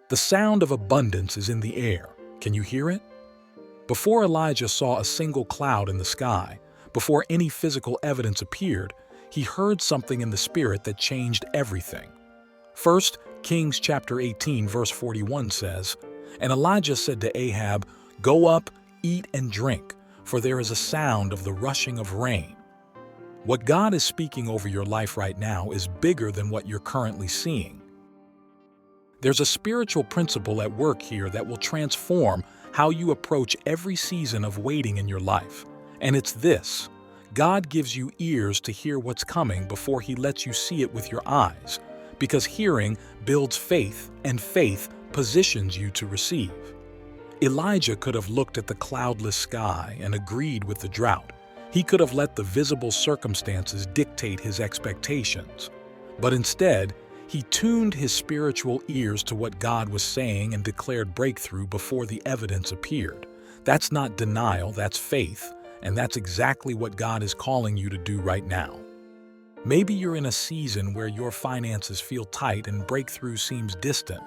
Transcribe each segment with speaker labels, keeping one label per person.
Speaker 1: The sound of abundance is in the air. Can you hear it? Before Elijah saw a single cloud in the sky, before any physical evidence appeared, he heard something in the spirit that changed everything. 1 Kings chapter 18 verse 41 says, "And Elijah said to Ahab, 'Go up, eat and drink, for there is a sound of the rushing of rain.'" What God is speaking over your life right now is bigger than what you're currently seeing. There's a spiritual principle at work here that will transform how you approach every season of waiting in your life. And it's this: God gives you ears to hear what's coming before He lets you see it with your eyes, because hearing builds faith, and faith positions you to receive. Elijah could have looked at the cloudless sky and agreed with the drought. He could have let the visible circumstances dictate his expectations. But instead, he tuned his spiritual ears to what God was saying and declared breakthrough before the evidence appeared. That's not denial, that's faith, and that's exactly what God is calling you to do right now. Maybe you're in a season where your finances feel tight and breakthrough seems distant.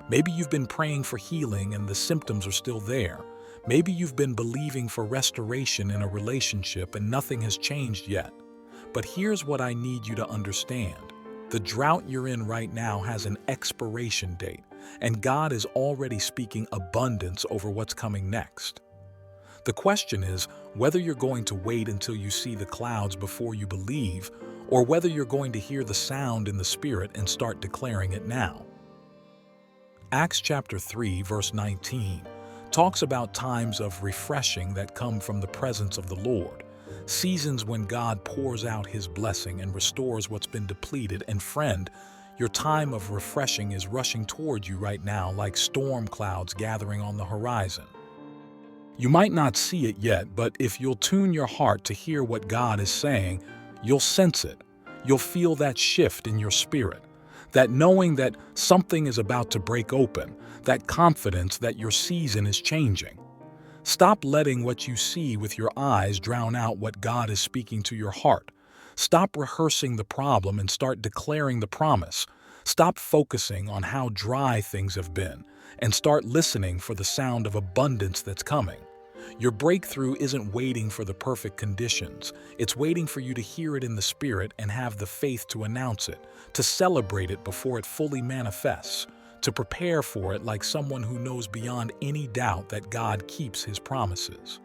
Speaker 1: Maybe you've been praying for healing and the symptoms are still there. Maybe you've been believing for restoration in a relationship and nothing has changed yet. But here's what I need you to understand. The drought you're in right now has an expiration date, and God is already speaking abundance over what's coming next. The question is whether you're going to wait until you see the clouds before you believe, or whether you're going to hear the sound in the Spirit and start declaring it now. Acts chapter 3 verse 19 talks about times of refreshing that come from the presence of the Lord, seasons when God pours out His blessing and restores what's been depleted. And friend, your time of refreshing is rushing toward you right now like storm clouds gathering on the horizon. You might not see it yet, but if you'll tune your heart to hear what God is saying, you'll sense it. You'll feel that shift in your spirit, that knowing that something is about to break open, that confidence that your season is changing. Stop letting what you see with your eyes drown out what God is speaking to your heart. Stop rehearsing the problem and start declaring the promise. Stop focusing on how dry things have been and start listening for the sound of abundance that's coming. Your breakthrough isn't waiting for the perfect conditions. It's waiting for you to hear it in the Spirit and have the faith to announce it, to celebrate it before it fully manifests, to prepare for it like someone who knows beyond any doubt that God keeps His promises.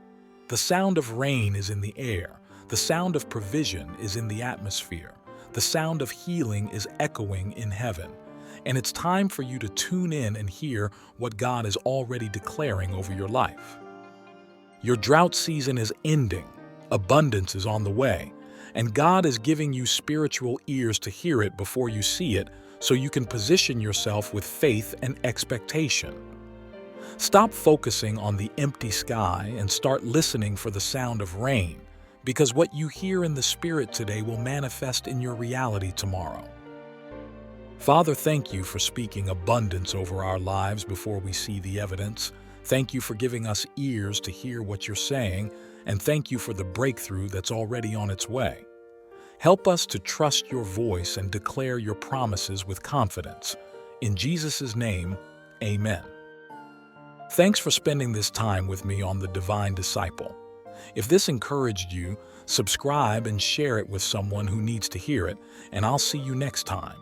Speaker 1: The sound of rain is in the air. The sound of provision is in the atmosphere. The sound of healing is echoing in heaven. And it's time for you to tune in and hear what God is already declaring over your life. Your drought season is ending, abundance is on the way, and God is giving you spiritual ears to hear it before you see it so you can position yourself with faith and expectation. Stop focusing on the empty sky and start listening for the sound of rain, because what you hear in the Spirit today will manifest in your reality tomorrow. Father, thank you for speaking abundance over our lives before we see the evidence. Thank you for giving us ears to hear what you're saying, and thank you for the breakthrough that's already on its way. Help us to trust your voice and declare your promises with confidence. In Jesus' name, amen. Thanks for spending this time with me on The Divine Disciple. If this encouraged you, subscribe and share it with someone who needs to hear it, and I'll see you next time.